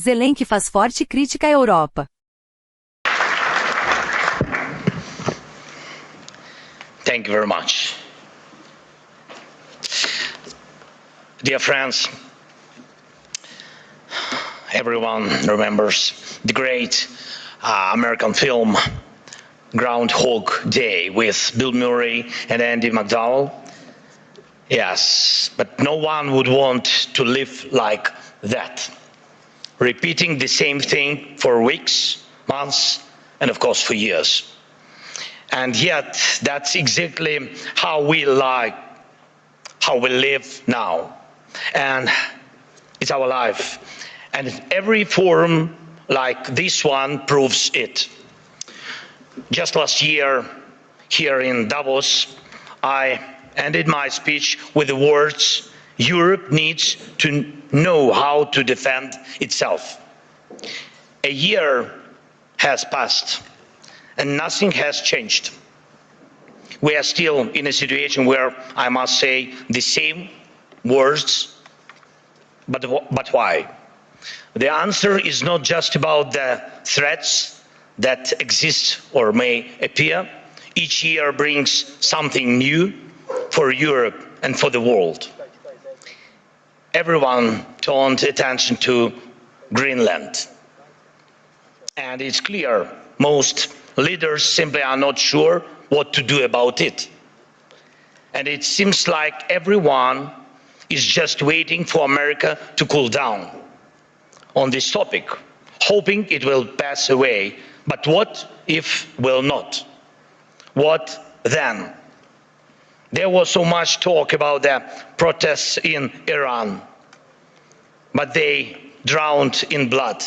Zelensky faz forte crítica à Europa. Thank you very much. Dear friends, everyone remembers the great American film Groundhog Day with Bill Murray and Andy McDowell. Yes, but no one would want to live like that, repeating the same thing for weeks, months, and of course for years. And yet, that's exactly how we live now. And it's our life. And every forum like this one proves it. Just last year, here in Davos, I ended my speech with the words, "Europe needs to know how to defend itself." A year has passed and nothing has changed. We are still in a situation where I must say the same words, but why? The answer is not just about the threats that exist or may appear. Each year brings something new for Europe and for the world. Everyone turned attention to Greenland. And it's clear most leaders simply are not sure what to do about it. And it seems like everyone is just waiting for America to cool down on this topic, hoping it will pass away. But what if it will not? What then? There was so much talk about the protests in Iran, but they drowned in blood.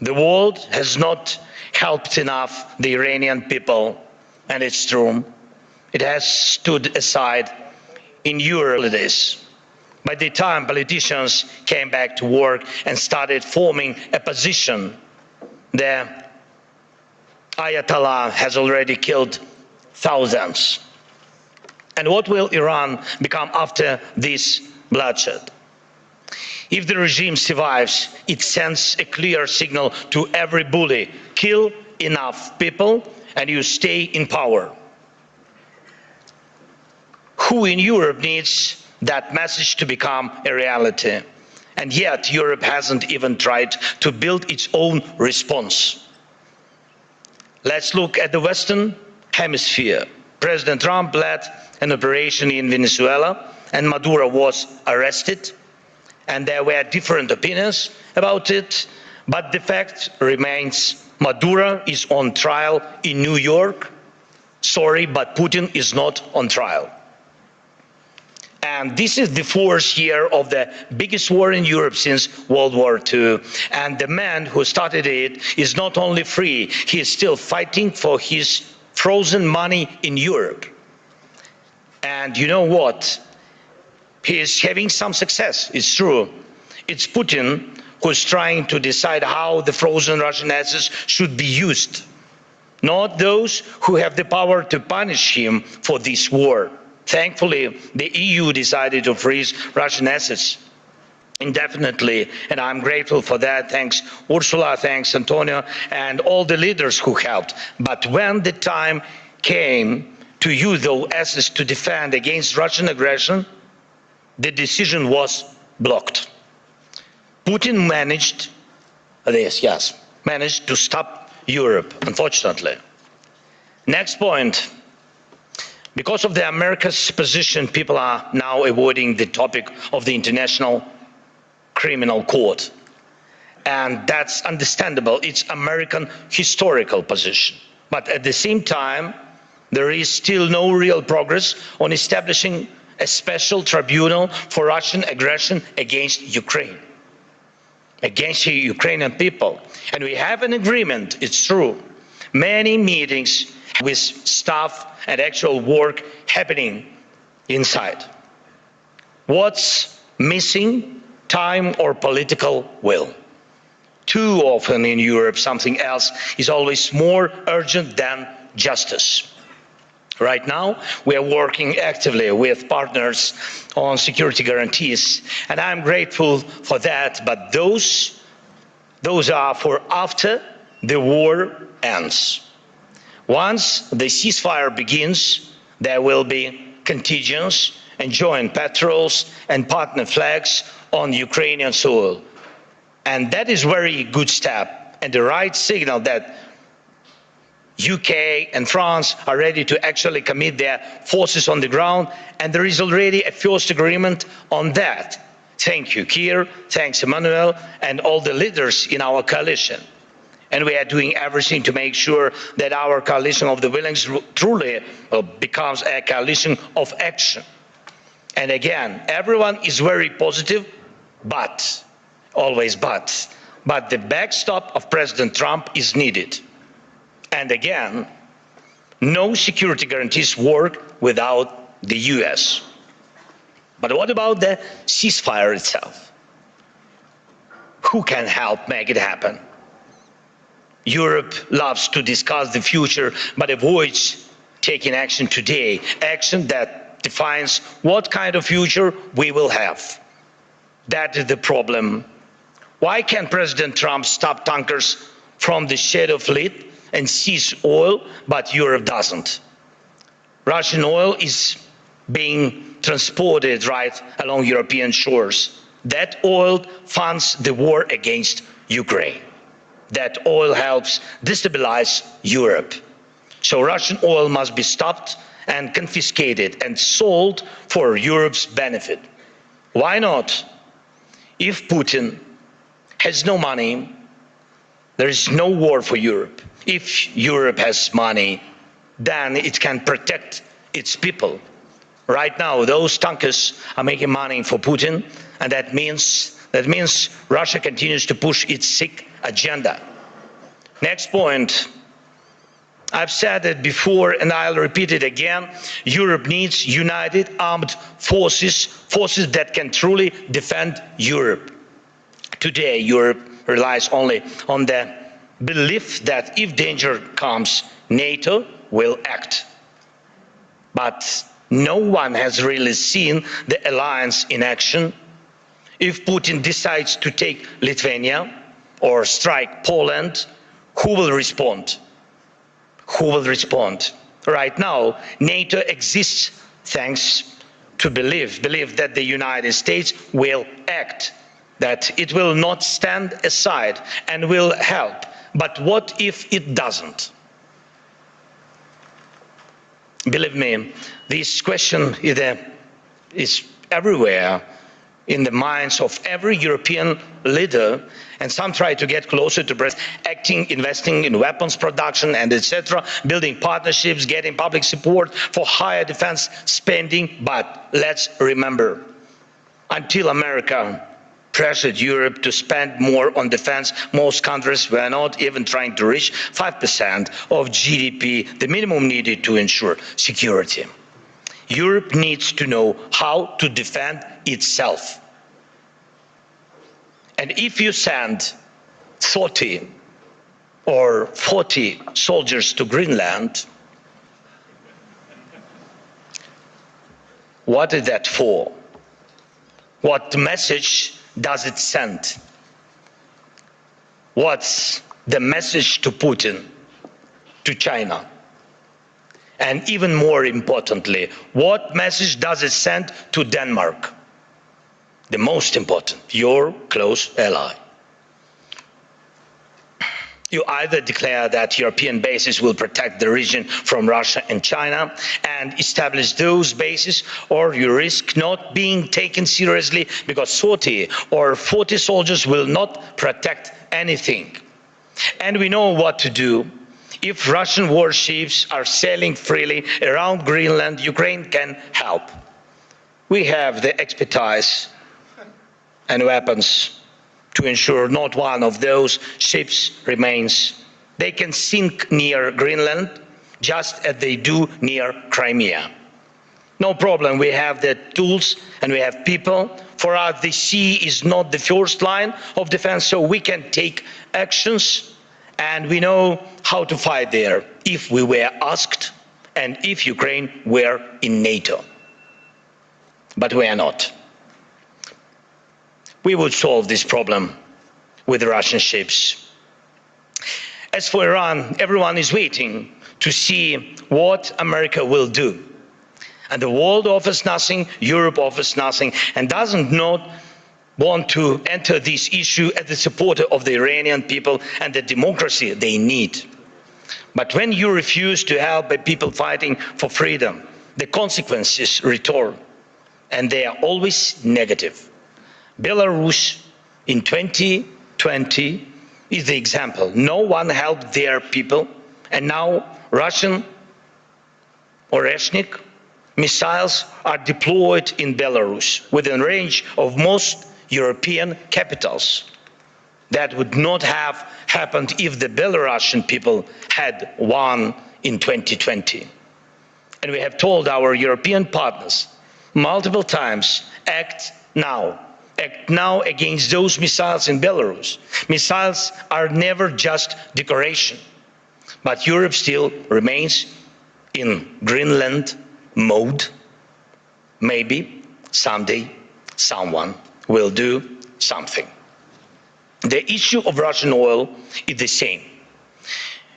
The world has not helped enough the Iranian people, and it's true. It has stood aside in your holidays. By the time politicians came back to work and started forming a position, the Ayatollah has already killed thousands. And what will Iran become after this bloodshed? If the regime survives, it sends a clear signal to every bully: kill enough people and you stay in power. Who in Europe needs that message to become a reality? And yet Europe hasn't even tried to build its own response. Let's look at the Western Hemisphere. President Trump led an operation in Venezuela and Maduro was arrested, and there were different opinions about it, but the fact remains: Maduro is on trial in New York. Sorry, but Putin is not on trial. And this is the fourth year of the biggest war in Europe since World War II. And the man who started it is not only free, he is still fighting for his frozen money in Europe. And you know what? He is having some success, it's true. It's Putin who is trying to decide how the frozen Russian assets should be used, not those who have the power to punish him for this war. Thankfully, the EU decided to freeze Russian assets indefinitely, and I'm grateful for that. Thanks Ursula, thanks Antonio, and all the leaders who helped. But when the time came to use those assets to defend against Russian aggression, the decision was blocked. Putin managed this, managed to stop Europe, unfortunately. Next point. Because of America's position, people are now avoiding the topic of the International Criminal Court. And that's understandable. It's American historical position. But at the same time, there is still no real progress on establishing a special tribunal for Russian aggression against Ukraine, against the Ukrainian people. And we have an agreement, it's true. Many meetings with staff and actual work happening inside. What's missing? Time or political will. Too often in Europe, something else is always more urgent than justice. Right now, we are working actively with partners on security guarantees, and I'm grateful for that, but those Those are for after the war ends. Once the ceasefire begins, there will be contingents and joint patrols and partner flags on Ukrainian soil. And that is a very good step and the right signal that UK and France are ready to actually commit their forces on the ground, and there is already a first agreement on that. Thank you, Keir, thanks Emmanuel, and all the leaders in our coalition. And we are doing everything to make sure that our coalition of the willing truly becomes a coalition of action. And again, everyone is very positive, but, always but the backstop of President Trump is needed. And again, no security guarantees work without the US. But what about the ceasefire itself? Who can help make it happen? Europe loves to discuss the future, but avoids taking action today, action that defines what kind of future we will have. That is the problem. Why can't President Trump stop tankers from the shadow fleet and seize oil, but Europe doesn't? Russian oil is being transported right along European shores. That oil funds the war against Ukraine. That oil helps destabilize Europe. So Russian oil must be stopped and confiscated and sold for Europe's benefit. Why not? If Putin has no money, there is no war for Europe. If Europe has money, then it can protect its people. Right now, those tankers are making money for Putin, and that means Russia continues to push its sick agenda. Next point. I've said it before and I'll repeat it again. Europe needs united armed forces, forces that can truly defend Europe. Today, Europe relies only on the belief that if danger comes, NATO will act. But no one has really seen the alliance in action. If Putin decides to take Lithuania or strike Poland, who will respond? Who will respond? Right now, NATO exists thanks to belief that the United States will act, that it will not stand aside and will help. But what if it doesn't? Believe me, this question is everywhere in the minds of every European leader, and some try to get closer to President, acting, investing in weapons production and etc., building partnerships, getting public support for higher defense spending. But let's remember, until America pressured Europe to spend more on defense, most countries were not even trying to reach 5% of GDP, the minimum needed to ensure security. Europe needs to know how to defend itself. And if you send 30 or 40 soldiers to Greenland, what is that for? What message does it send? What's the message to Putin, to China? And even more importantly, what message does it send to Denmark? The most important, your close ally. You either declare that European bases will protect the region from Russia and China and establish those bases, or you risk not being taken seriously because 30 or 40 soldiers will not protect anything. And we know what to do. If Russian warships are sailing freely around Greenland, Ukraine can help. We have the expertise and weapons to ensure not one of those ships remains. They can sink near Greenland just as they do near Crimea. No problem, we have the tools and we have people. For us, the sea is not the first line of defense, so we can take actions and we know how to fight there if we were asked and if Ukraine were in NATO. But we are not. We would solve this problem with Russian ships. As for Iran, everyone is waiting to see what America will do. And the world offers nothing, Europe offers nothing, and doesn't not want to enter this issue as a supporter of the Iranian people and the democracy they need. But when you refuse to help the people fighting for freedom, the consequences return, and they are always negative. Belarus in 2020 is the example. No one helped their people, and now Russian or ethnic missiles are deployed in Belarus within range of most European capitals. That would not have happened if the Belarusian people had won in 2020. And we have told our European partners multiple times, act now. Act now against those missiles in Belarus. Missiles are never just decoration, but Europe still remains in Greenland mode. Maybe someday someone will do something. The issue of Russian oil is the same.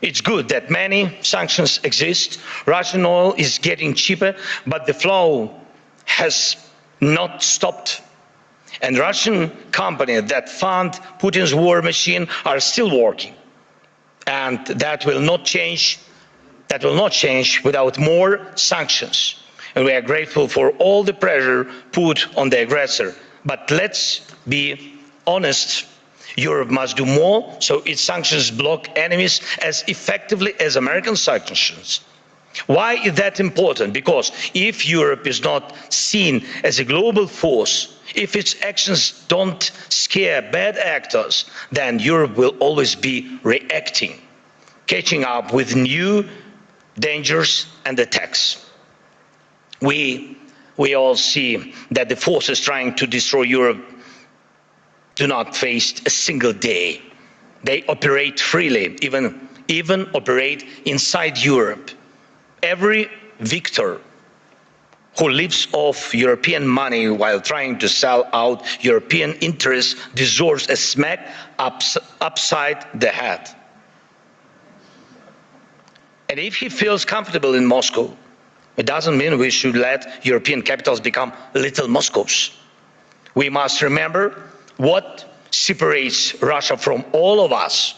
It's good that many sanctions exist. Russian oil is getting cheaper, but the flow has not stopped. And Russian companies that fund Putin's war machine are still working. And that will not change without more sanctions. And we are grateful for all the pressure put on the aggressor. But let's be honest, Europe must do more so its sanctions block enemies as effectively as American sanctions. Why is that important? Because if Europe is not seen as a global force, if its actions don't scare bad actors, then Europe will always be reacting, catching up with new dangers and attacks. We all see that the forces trying to destroy Europe do not face a single day. They operate freely, even operate inside Europe. Every victor who lives off European money while trying to sell out European interests deserves a smack upside the head. And if he feels comfortable in Moscow, it doesn't mean we should let European capitals become little Moscows. We must remember what separates Russia from all of us.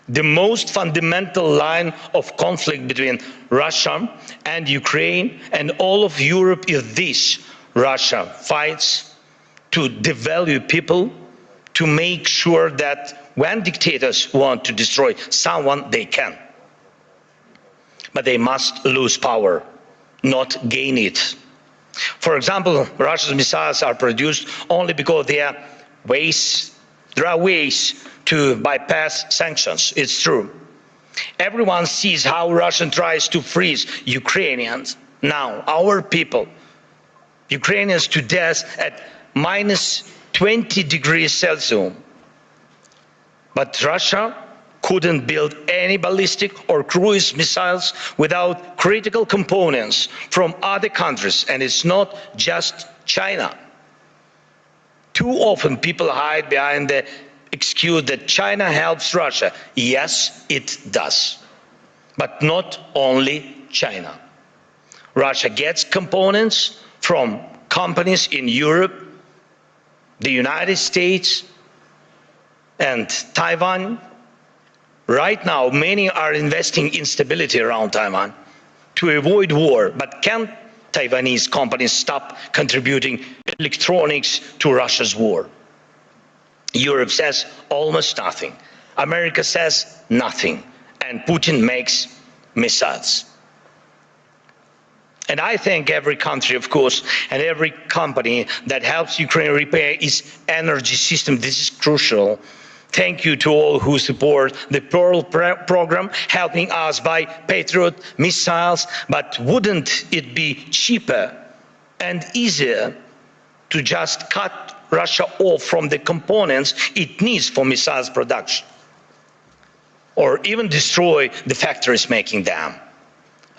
The most fundamental line of conflict between Russia and Ukraine and all of Europe is this: Russia fights to devalue people, to make sure that when dictators want to destroy someone, they can. But they must lose power, not gain it. For example, Russia's missiles are produced only because there are ways to bypass sanctions. It's true. Everyone sees how Russia tries to freeze Ukrainians. Now, our people, Ukrainians to death at minus 20 degrees Celsius. But Russia couldn't build any ballistic or cruise missiles without critical components from other countries, and it's not just China. Too often people hide behind the excuse that China helps Russia. Yes, it does. But not only China. Russia gets components from companies in Europe, the United States, and Taiwan. Right now, many are investing in stability around Taiwan to avoid war. But can Taiwanese companies stop contributing electronics to Russia's war? Europe says almost nothing. America says nothing. And Putin makes missiles. And I thank every country, of course, and every company that helps Ukraine repair its energy system. This is crucial. Thank you to all who support the Pearl program, helping us buy Patriot missiles. But wouldn't it be cheaper and easier to just cut Russia off from the components it needs for missiles production? Or even destroy the factories making them?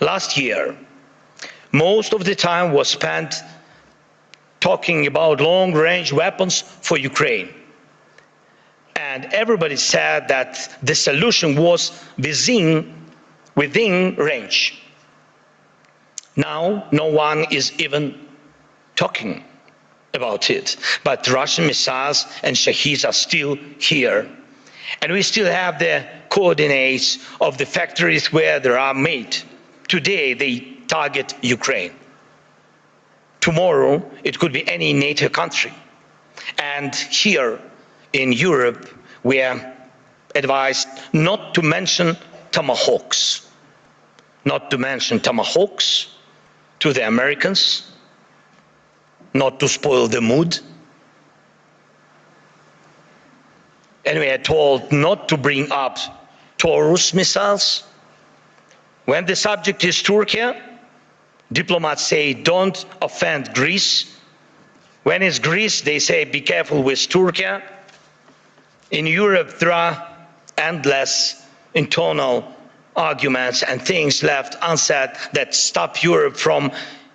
Last year, most of the time was spent talking about long-range weapons for Ukraine. and everybody said that the solution was within range. Now, no one is even talking about it, but Russian missiles and Shaheeds are still here. And we still have the coordinates of the factories where they are made. Today, they target Ukraine. Tomorrow, it could be any NATO country. And here in Europe, we are advised not to mention tomahawks. Not to mention tomahawks to the Americans, not to spoil the mood. And we are told not to bring up Taurus missiles. When the subject is Turkey, diplomats say don't offend Greece. When it's Greece, they say be careful with Turkey. In Europe, there are endless internal arguments and things left unsaid that stop Europe from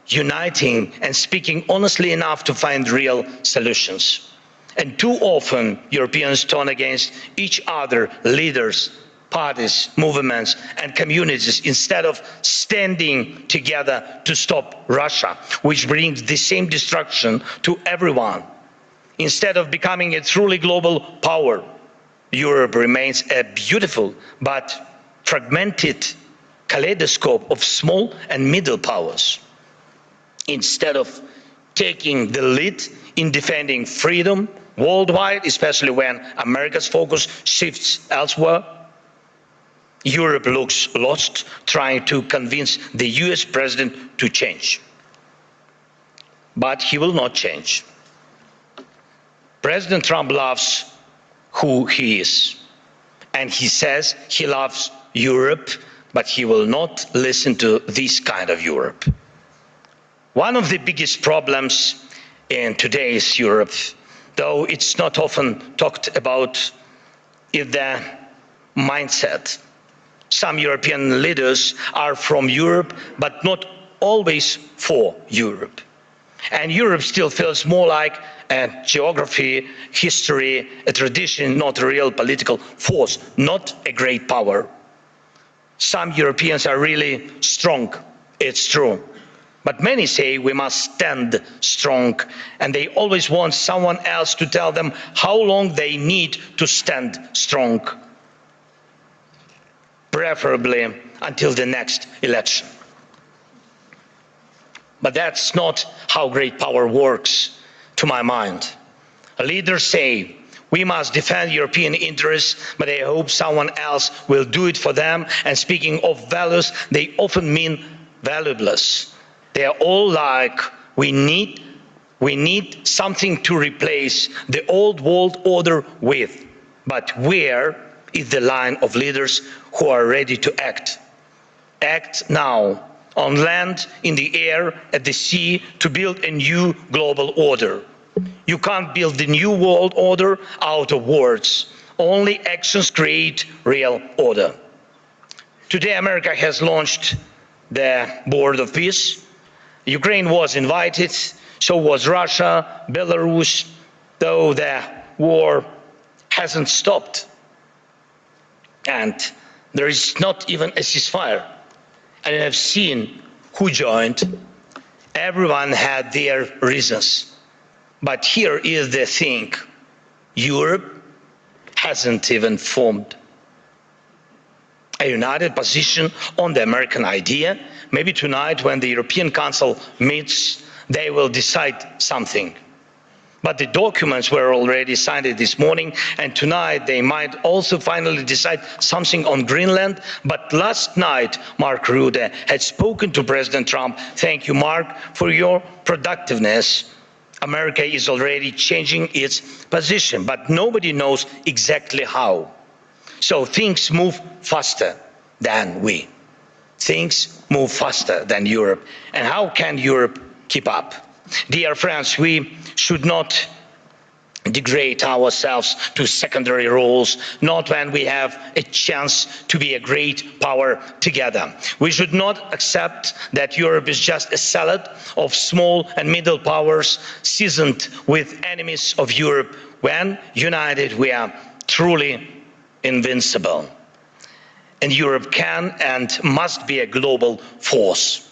uniting and speaking honestly enough to find real solutions. And too often, Europeans turn against each other, leaders, parties, movements, and communities, instead of standing together to stop Russia, which brings the same destruction to everyone. Instead of becoming a truly global power, Europe remains a beautiful but fragmented kaleidoscope of small and middle powers. Instead of taking the lead in defending freedom worldwide, especially when America's focus shifts elsewhere, Europe looks lost, trying to convince the US president to change. But he will not change. President Trump loves who he is, and he says he loves Europe, but he will not listen to this kind of Europe. One of the biggest problems in today's Europe, though it's not often talked about, is the mindset. Some European leaders are from Europe, but not always for Europe. And Europe still feels more like a geography, history, a tradition, not a real political force, not a great power. Some Europeans are really strong, it's true. But many say we must stand strong, and they always want someone else to tell them how long they need to stand strong, preferably until the next election. But that's not how great power works, to my mind. Leaders say we must defend European interests, but they hope someone else will do it for them. And speaking of values, they often mean valueless. They are all like, we need something to replace the old world order with. But where is the line of leaders who are ready to act? Act now, on land, in the air, at the sea, to build a new global order. You can't build the new world order out of words. Only actions create real order. Today, America has launched the Board of Peace. Ukraine was invited, so was Russia, Belarus, though the war hasn't stopped. And there is not even a ceasefire. And I have seen who joined. Everyone had their reasons. But here is the thing. Europe hasn't even formed a united position on the American idea. Maybe tonight, when the European Council meets, they will decide something. But the documents were already signed this morning, and tonight they might also finally decide something on Greenland. But last night, Mark Rutte had spoken to President Trump. Thank you, Mark, for your productiveness. America is already changing its position, but nobody knows exactly how. So things move faster than we. Things move faster than Europe. And how can Europe keep up? Dear friends, we should not degrade ourselves to secondary roles, not when we have a chance to be a great power together. We should not accept that Europe is just a salad of small and middle powers seasoned with enemies of Europe. When united, we are truly invincible. And Europe can and must be a global force,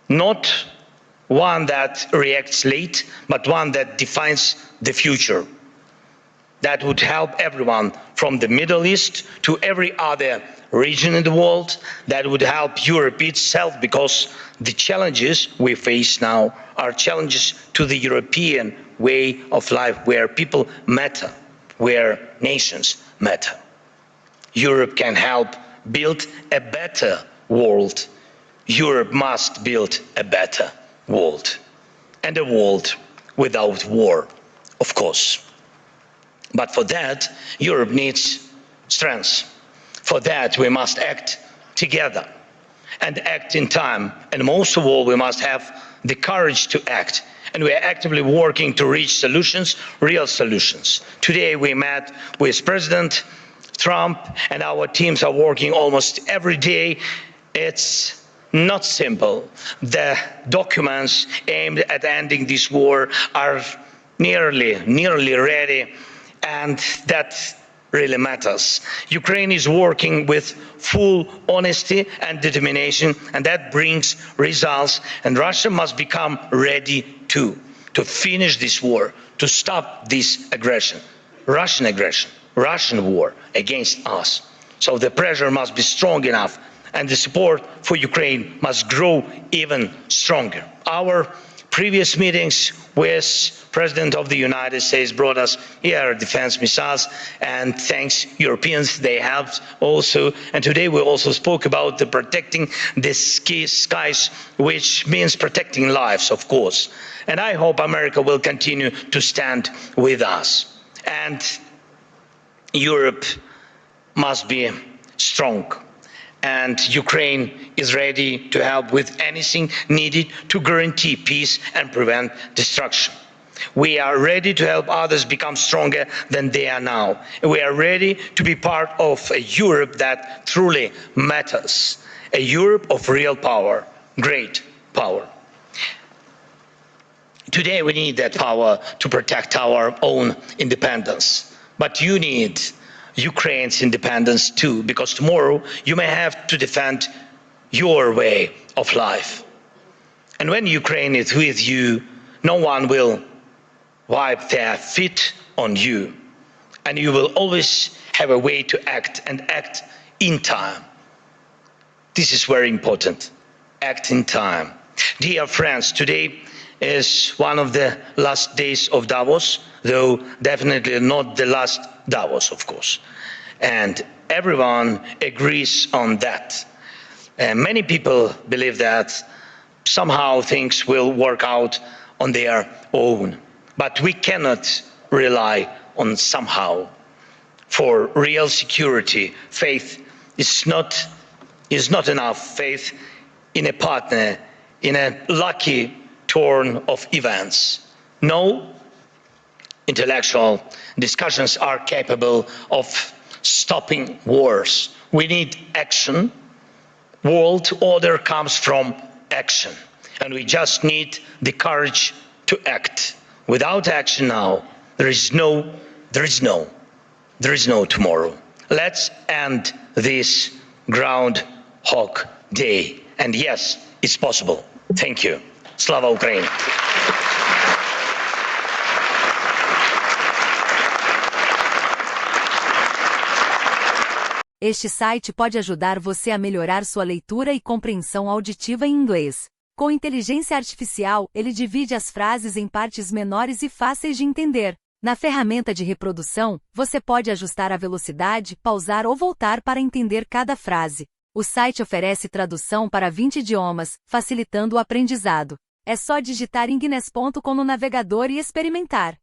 not one that reacts late, but one that defines the future. That would help everyone from the Middle East to every other region in the world. That would help Europe itself, because the challenges we face now are challenges to the European way of life, where people matter, where nations matter. Europe can help build a better world. Europe must build a better world, and a world without war, of course. But for that, Europe needs strength. For that, we must act together and act in time. And most of all, we must have the courage to act. And we are actively working to reach solutions, real solutions. Today, we met with President Trump, and our teams are working almost every day. It's not simple. The documents aimed at ending this war are nearly ready, and that really matters. Ukraine is working with full honesty and determination, and that brings results. And Russia must become ready to finish this war, to stop this aggression, Russian war against us. So the pressure must be strong enough, and the support for Ukraine must grow even stronger. Our previous meetings with President of the United States brought us air defense missiles, and thanks Europeans, they helped also. And today we also spoke about the protecting the skies, which means protecting lives, of course. And I hope America will continue to stand with us. And Europe must be strong. And Ukraine is ready to help with anything needed to guarantee peace and prevent destruction. We are ready to help others become stronger than they are now. We are ready to be part of a Europe that truly matters, a Europe of real power, great power. Today we need that power to protect our own independence, but you need Ukraine's independence too, because tomorrow you may have to defend your way of life. And when Ukraine is with you, no one will wipe their feet on you, and you will always have a way to act, and act in time. This is very important. Act in time. Dear friends, today is one of the last days of Davos, though definitely not the last Davos, of course. And everyone agrees on that. Many people believe that somehow things will work out on their own. But we cannot rely on somehow. For real security, faith is not enough. Faith in a partner, in a lucky turn of events. No intellectual discussions are capable of stopping wars. We need action. World order comes from action, and we just need the courage to act. Without action now, there is no tomorrow. Let's end this Groundhog Day. And yes, it's possible. Thank you. Slava Ukraini! Este site pode ajudar você a melhorar sua leitura e compreensão auditiva em inglês. Com inteligência artificial, ele divide as frases em partes menores e fáceis de entender. Na ferramenta de reprodução, você pode ajustar a velocidade, pausar ou voltar para entender cada frase. O site oferece tradução para 20 idiomas, facilitando o aprendizado. É só digitar inglês.com no navegador e experimentar.